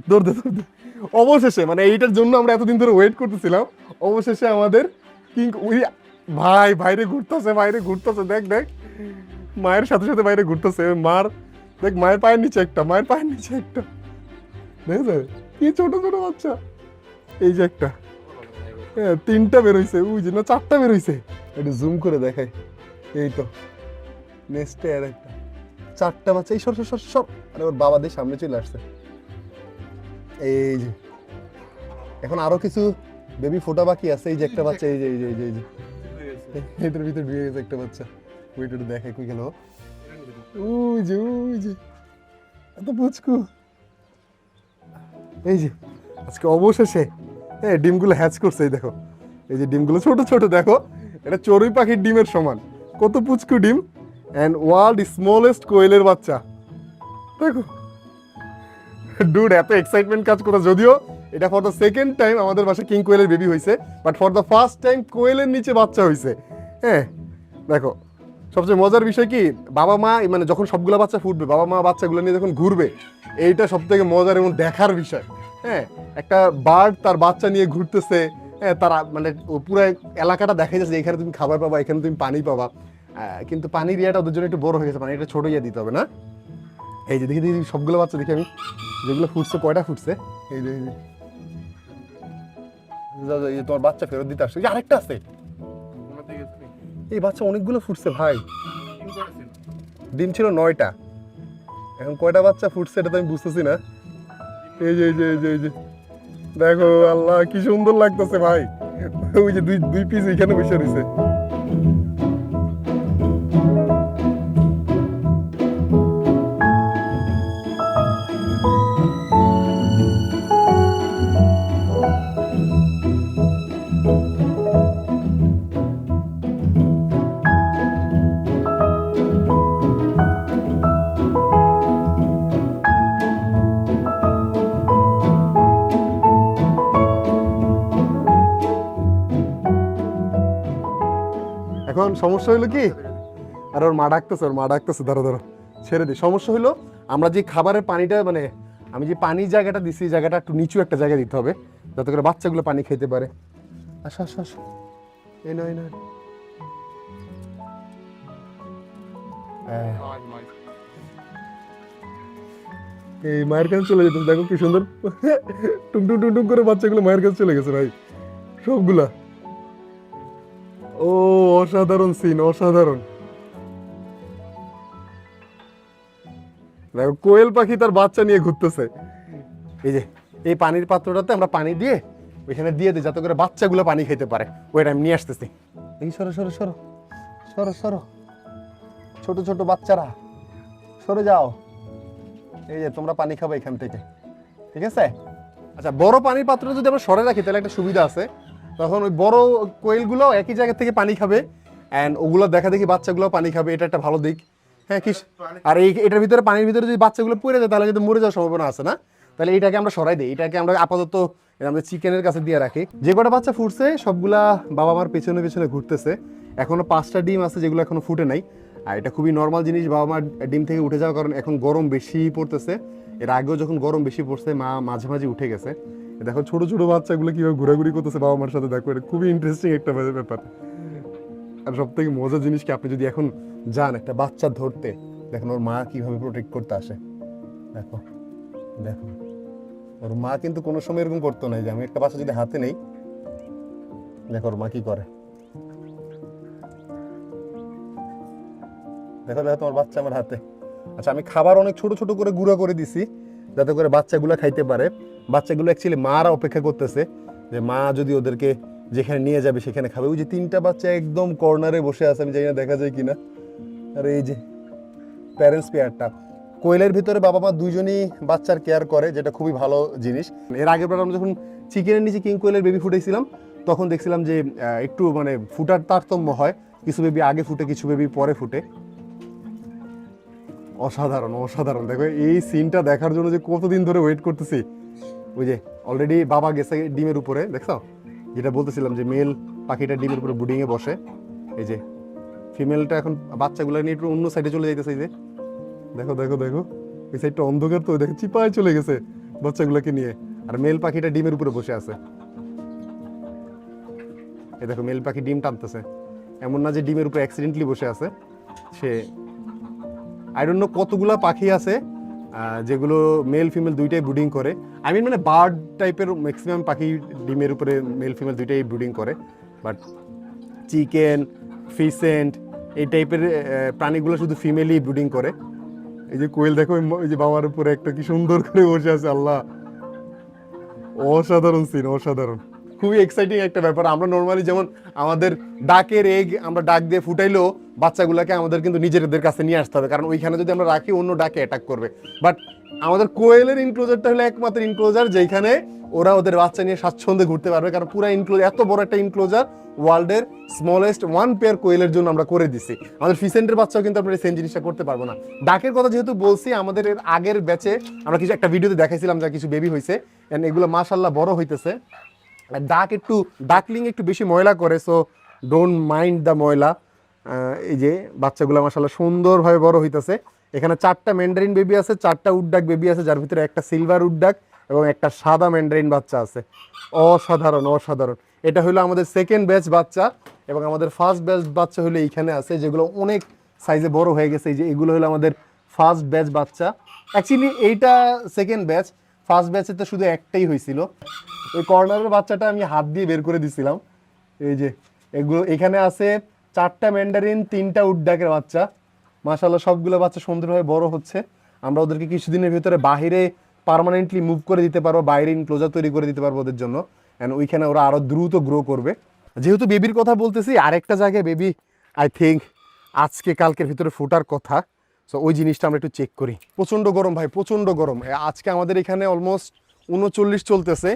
দৌড় দে দৌড় দে। অবশেষে মানে এইটার জন্য আমরা এতদিন ধরে ওয়েট করতেছিলাম, অবশেষে আমাদের কিং উই ভাই বাইরে ঘুরতেছে, বাইরে ঘুরতেছে, দেখ দেখ মায়ের সাথে সাথে বাইরে ঘুরতেছে। মার দেখ, মায়ের পায়ের নিচে একটা, মায়ের পায়ের নিচে একটা, দেখেছে কি ছোট ছোট বাচ্চা। এই যে একটা, হ্যাঁ তিনটা বেরোইছে, ওই যে না চারটা বেরোইছে, একটু জুম করে দেখাই। এই তো নেক্সটে আর একটা, চারটা বাচ্চা। এই সর সর সর সর, আরে ওর বাবাদের সামনে চলে আসছে। এই যে এখন আরো কিছু বেবি ফোটা বাকি আছে। এই যে একটা বাচ্চা, এই যে এই যে এই যে এই যে এটার ভিতরে ঢুকে গেছে একটা বাচ্চা। ওইটা একটু দেখাই কই গেল। ওই যে ওই যে এত পুচকু। এই যে আজকে অবশেষে হ্যাঁ ডিমগুলো হ্যাচ করছে। এই দেখো, এই যে ডিমগুলো ছোট ছোট দেখো, এটা চড়ুই পাখির ডিমের সমান, কত পুচকু ডিম। অ্যান্ড ওয়ার্ল্ড স্মলেস্ট কোয়েলের বাচ্চা দেখো। ডুড এত এক্সাইটমেন্ট কাজ করতে, যদিও এটা ফর দ্য সেকেন্ড টাইম আমাদের বাসায় কিং কোয়েলের বেবি হয়েছে, but for the first time কোয়েলের নিচে বাচ্চা হয়েছে। হ্যাঁ দেখো, সবচেয়ে মজার বিষয় কি, বাবা মা মানে যখন সবগুলো বাচ্চা ফুটবে, বাবা মা বাচ্চাগুলো নিয়ে যখন ঘুরবে, এইটা সব থেকে মজার এবং দেখার বিষয়। হ্যাঁ একটা বার্ড তার বাচ্চা নিয়ে ঘুরতেছে, হ্যাঁ তারা মানে পুরো এলাকাটা দেখা যাচ্ছে, এখানে তুমি খাবার পাবা, এখানে তুমি পানি পাবা। কিন্তু পানির ইয়েটা ওদের জন্য একটু বড় হয়ে গেছে, মানে এটা ছোট ইয়ে দিতে হবে না। এই যে দেখি দেখি সবগুলো বাচ্চা দেখি আমি, যেগুলো ফুটছে কয়টা ফুটছে। এই যে এই যে তোমার বাচ্চা ফেরত দিতে আসছে, আরেকটা আছে। এই বাচ্চা অনেকগুলো ফুটছে ভাই, ডিম ছিল 9টা, এখন কয়টা বাচ্চা ফুটছে এটা তো আমি বুঝতেছি না। এই যে এই যে এই যে এই যে দেখো, আল্লাহ কি সুন্দর লাগতেছে ভাই। ওই যে দুই দুই পিস এখানে বসে রয়েছে। এখন সমস্যা হইলো কি, আর ওর মা ডাকতেছে, ওর মা ডাকতেছে, ধরো ধরো ছেড়ে দিই। সমস্যা হইলো আমরা যে খাবারের পানিটা মানে আমি যে পানির জায়গাটা দিছি, এই জায়গাটা একটু নিচু একটা জায়গায় দিতে হবে, যাতে করে বাচ্চাগুলো পানি খেতে পারে। আসো আসো আসো, এই নয় নয়, এই মায়ের কাছে চলে যেত, দেখো কি সুন্দর টুকটুক টুকটুক করে বাচ্চাগুলো মায়ের কাছে চলে গেছে ভাই সবগুলা। ও অসাধারণ সিন, অসাধারণ। দেখো কোয়েল পাখি তার বাচ্চা নিয়ে ঘুরতেছে। এই যে এই পানির পাত্রটাতে আমরা পানি দিয়ে ওইখানে দিয়ে দিই, যাতে করে বাচ্চাগুলো পানি খেতে পারে। ওইটা আমি নিয়ে আসতেছি। এই সরো সরো সরো সরো সরো, ছোট ছোট বাচ্চারা সরে যাও। এই যে তোমরা পানি খাবে এখান থেকে, ঠিক আছে? আচ্ছা, বড় পানির পাত্রটা যদি আমরা সরে রাখি তাহলে একটা সুবিধা আছে, তখন ওই বড় কোয়েলগুলো একই জায়গা থেকে পানি খাবে, অ্যান্ড ওগুলো দেখা দেখি বাচ্চাগুলো পানি খাবে, এটা একটা ভালো দিক। হ্যাঁ কি, আর এই এটার ভিতরে পানির ভিতরে যদি বাচ্চাগুলো পড়ে যায় তাহলে কিন্তু মরে যাওয়ার সম্ভাবনা আছে না, তাহলে এটাকে আমরা সরাই দিই। এটাকে আমরা আপাতত আমাদের চিকেনের কাছে দিয়ে রাখি। যে কটা বাচ্চা ফুটছে সবগুলা বাবা মার পেছনে পেছনে ঘুরতেছে। এখনো 5টা ডিম আছে যেগুলো এখনো ফুটে নাই, আর এটা খুবই নর্মাল জিনিস, বাবা মার ডিম থেকে উঠে যাওয়ার কারণ এখন গরম বেশি পড়তেছে। এর আগেও যখন গরম বেশি পড়ছে মা মাঝে মাঝে উঠে গেছে। দেখো ছোট ছোট বাচ্চাগুলো কিভাবে ঘোরাঘুরি করতেছে বাবা মার সাথে, দেখো এটা খুবই ইন্টারেস্টিং একটা ব্যাপার। আর সব থেকে মজার জিনিস কি, আপনি যদি এখন যান একটা বাচ্চা ধরতে, দেখুন ওর মা কিভাবে প্রোটেক্ট করতে আসে। দেখো দেখো, ওর মা কিন্তু কোনো সময় এরকম করতো না। যে আমি একটা বাচ্চা যদি হাতে নেই, দেখো ওর মা কি করে। দেখো দেখো তোমার বাচ্চা আমার হাতে। আচ্ছা, আমি খাবার অনেক ছোট ছোট করে গুঁড়া করে দিছি, যাতে করে বাচ্চাগুলো খাইতে পারে। বাচ্চাগুলো অ্যাকচুয়ালি মারা অপেক্ষা করতেছে যে মা যদি ওদেরকে যেখানে নিয়ে যাবে সেখানে খাবে। ওই যে 3টা বাচ্চা একদম কর্নারে বসে আছে, আমি জানি না দেখা যায় কিনা। আর এই যে প্যারেন্টস পেয়ারটা, কোয়েলের ভিতরে বাবা মা দুইজনই বাচ্চার কেয়ার করে, যেটা খুবই ভালো জিনিস। এর আগের বার আমরা যখন চিকেনের নিচে কিং কোয়েলের বেবি ফুটেছিলাম, তখন দেখছিলাম যে একটু মানে ফুটার তারতম্য হয়, কিছু বেবি আগে ফুটে কিছু বেবি পরে ফুটে। অসাধারণ অসাধারণ, দেখো এই সিনটা দেখার জন্য যে কতদিন ধরে ওয়েট করতেছি। ওই যে অলরেডি বাবা গেছে ডিমের উপরে, দেখছো যেটা বলতেছিলাম যে মেল পাখিটা ডিমের উপরে বুডিংয়ে বসে। এই যে ফিমেলটা এখন বাচ্চাগুলো নিয়ে একটু অন্য সাইডে চলে যাইতেছে। এই যে দেখো দেখো দেখো, এই সাইডটা অন্ধকার তো, দেখো চিপায় চলে গেছে, বাচ্চাগুলোকে নিয়ে। আর মেল পাখিটা ডিমের উপরে বসে আছে। এই দেখো মেল পাখি ডিম টানতেছে, এমন না যে ডিমের উপরে অ্যাক্সিডেন্টলি বসে আছে সে। আই ডোন্ট নো কতগুলা পাখি আছে যেগুলো মেল ফিমেল দুইটাই ব্রুডিং করে। আই মিন মানে বার্ড টাইপের ম্যাক্সিমাম পাখি ডিমের উপরে মেল ফিমেল দুইটাই ব্রুডিং করে, বাট চিকেন, ফিসেন্ট এই টাইপের প্রাণীগুলো শুধু ফিমেলই ব্রুডিং করে। এই যে কোয়েল দেখো, এই যে বাবার উপরে একটা কি সুন্দর করে বসে আছে, আল্লাহ অসাধারণ সিন, অসাধারণ, খুবই এক্সাইটিং একটা ব্যাপার। আমরা নর্মালি যেমন আমাদের ডাকের এগ আমরা ডাক দিয়ে ফুটাইলেও বাচ্চাগুলোকে আমাদের কিন্তু নিজেদের কাছে নিয়ে আসতে হবে, কারণ ওইখানে যদি আমরা রাখি অন্য ডাকে অ্যাটাক করবে। বাট আমাদের কোয়েলের ইনক্লোজারটা হলো একমাত্র ইনক্লোজার যেখানে ওরা ওদের বাচ্চা নিয়ে স্বাচ্ছন্দ্যে ঘুরতে পারবে, কারণ পুরো ইনক্লোজার, এত বড় একটা ইনক্লোজার ওয়ার্ল্ডের স্মলেস্ট ওয়ান পেয়ার কোয়েলের জন্য আমরা করে দিছি। আমাদের ফিসেন্টের বাচ্চাও কিন্তু আমরা সেম জিনিসটা করতে পারবো না। ডাকের কথা যেহেতু বলছি, আমাদের আগের ব্যাচে আমরা কিছু একটা ভিডিওতে দেখাইছিলাম যা কিছু বেবি হয়েছে, এগুলো মাশাল্লাহ বড় হইতেছে। ডাকলিং একটু বেশি ময়লা করে, সো ডোন্ট মাইন্ড দ্য ময়লা। এই যে বাচ্চাগুলো মাশাল্লাহ সুন্দরভাবে বড় হইতেছে। এখানে 4টা ম্যান্ডারিন বেবি আছে, 4টা উডডাক বেবি আছে, যার ভিতরে একটা সিলভার উডডাক এবং একটা সাদা ম্যান্ডারিন বাচ্চা আছে। অসাধারণ, অসাধারণ। এটা হলো আমাদের সেকেন্ড ব্যাচ বাচ্চা, এবং আমাদের ফার্স্ট ব্যাচ বাচ্চা হলো এইখানে আছে, যেগুলো অনেক সাইজে বড় হয়ে গেছে। এই যে এগুলো হলো আমাদের ফার্স্ট ব্যাচ বাচ্চা। অ্যাকচুয়ালি এইটা সেকেন্ড ব্যাচ, ফার্স্ট ব্যাচে তো শুধু একটাই হয়েছিল। ওই কর্নারের বাচ্চাটা আমি হাত দিয়ে বের করে দিছিলাম। এই যে এগুলো এখানে আছে 4টা ম্যান্ডারিন, 3টা উডডাকের বাচ্চা। মাশাআল্লাহ সবগুলো বাচ্চা সুন্দরভাবে বড় হচ্ছে। আমরা ওদেরকে কিছুদিনের ভিতরে বাহিরে পার্মানেন্টলি মুভ করে দিতে পারবো, বাইরে ইনক্লোজার তৈরি করে দিতে পারবো ওদের জন্য, অ্যান্ড ওইখানে ওরা আরও দ্রুত গ্রো করবে। যেহেতু বেবির কথা বলতেছি, আরেকটা জায়গায় বেবি আই থিঙ্ক আজকে কালকের ভিতরে ফোটার কথা, সো ওই জিনিসটা আমরা একটু চেক করি। প্রচণ্ড গরম ভাই, প্রচণ্ড গরম। আজকে আমাদের এখানে অলমোস্ট 39 চলতেছে।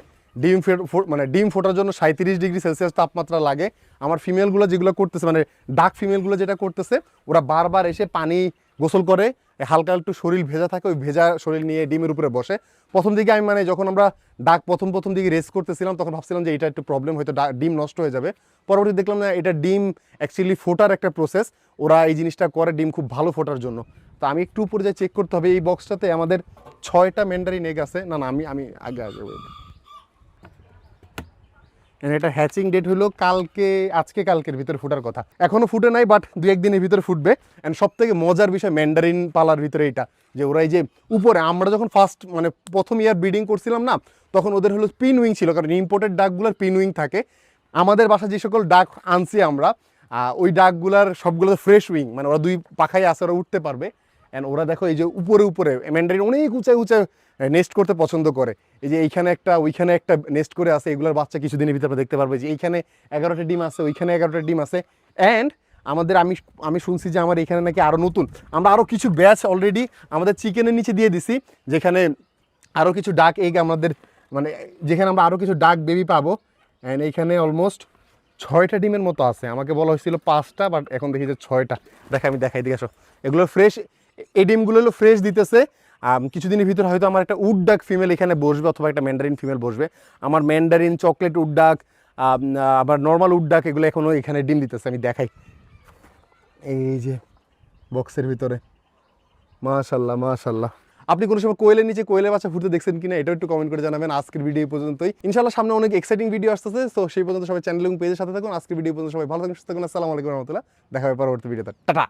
ডিম ফোটার জন্য 37 ডিগ্রি সেলসিয়াস তাপমাত্রা লাগে। আমার ফিমেলগুলো যেগুলো করতেছে, মানে ডাক ফিমেলগুলো যেটা করতেছে, ওরা বারবার এসে পানি গোসল করে, হালকা একটু শরীর ভেজা থাকে, ওই ভেজা শরীর নিয়ে ডিমের উপরে বসে। প্রথম দিকে আমি মানে যখন আমরা ডাক প্রথম দিকে রেস করতেছিলাম, তখন ভাবছিলাম যে এটা একটু প্রবলেম, হয়তো ডিম নষ্ট হয়ে যাবে। পরবর্তী দেখলাম না, এটা ডিম অ্যাকচুয়ালি ফোটার একটা প্রসেস, ওরা এই জিনিসটা করে ডিম খুব ভালো ফোটার জন্য। তো আমি একটু উপরে যাই, চেক করতে হবে। এই বক্সটাতে আমাদের 6টা ম্যান্ডারিন এগ আছে। না আমি আগে এটা হ্যাচিং ডেট হলো কালকের ভিতরে ফুটার কথা। এখনো ফুটে নাই, বাট 2-1 দিনের ভিতরে ফুটবে। অ্যান্ড সব থেকে মজার বিষয় ম্যান্ডারিন পালার ভিতরে এটা, যে ওরা এই যে উপরে, আমরা যখন প্রথম ইয়ার ব্রিডিং করছিলাম না, তখন ওদের হলো পিন উইং ছিল, কারণ ইম্পোর্টেড ডাকগুলোর পিন উইং থাকে। আমাদের বাসায় যে সকল ডাক আনছি আমরা, ওই ডাকগুলার সবগুলো ফ্রেশ উইং, মানে ওরা 2 পাখায় আছে, ওরা উঠতে পারবে। অ্যান্ড ওরা দেখো এই যে উপরে ম্যান্ডারিন অনেক উঁচায় নেস্ট করতে পছন্দ করে। এই যে এইখানে একটা, ওইখানে একটা নেস্ট করে আছে। এগুলোর বাচ্চা কিছুদিনের ভিতরে দেখতে পারবে, যে এইখানে 11টা ডিম আছে, ওইখানে 11টা ডিম আছে। অ্যান্ড আমি শুনছি যে আমার এখানে নাকি আরও নতুন, আমরা আরও কিছু ব্যাচ অলরেডি আমাদের চিকেনের নিচে দিয়ে দিছি, যেখানে আরও কিছু ডাক এগ আমাদের, মানে যেখানে আমরা আরও কিছু ডাক বেবি পাবো। অ্যান্ড এইখানে অলমোস্ট 6টা ডিমের মতো আছে। আমাকে বলা হয়েছিল 5টা, বাট এখন দেখি যে 6টা। আমি দেখাই দিকে আসো। এগুলো ফ্রেশ, এই ডিমগুলো হলো ফ্রেশ দিতেছে। কিছুদিনের ভিতরে হয়তো আমার একটা উডডাক ফিমেল এখানে বসবে, অথবা একটা ম্যান্ডারিন ফিমেল বসবে। আমার ম্যান্ডারিন, চকলেট উডডাক, আবার নর্মাল উডডাক, এগুলো এখনও এখানে ডিম দিতেছে। আমি দেখাই, এই যে বক্সের ভিতরে। মাশাল্লাহ মাশাল্লাহ। আপনি কোনো সময় কোয়েলের নিচে কোয়েলের বাচ্চা ফুটতে দেখছেন কিনা, এটাও একটু কমেন্ট করে জানাবেন। আজকের ভিডিও পর্যন্তই। ইনশাআল্লাহ সামনে অনেক এক্সাইটিং ভিডিও আসতেছে, তো সেই পর্যন্ত সবাই চ্যানেল এবং পেজের সাথে থাকুন। আজকের ভিডিও পর্যন্ত সবাই ভালো থাকুন, সুস্থ থাকুন। আসসালামু আলাইকুম রহমতুল্লাহ। দেখা হবে পরবর্তী ভিডিওতে। টাটা।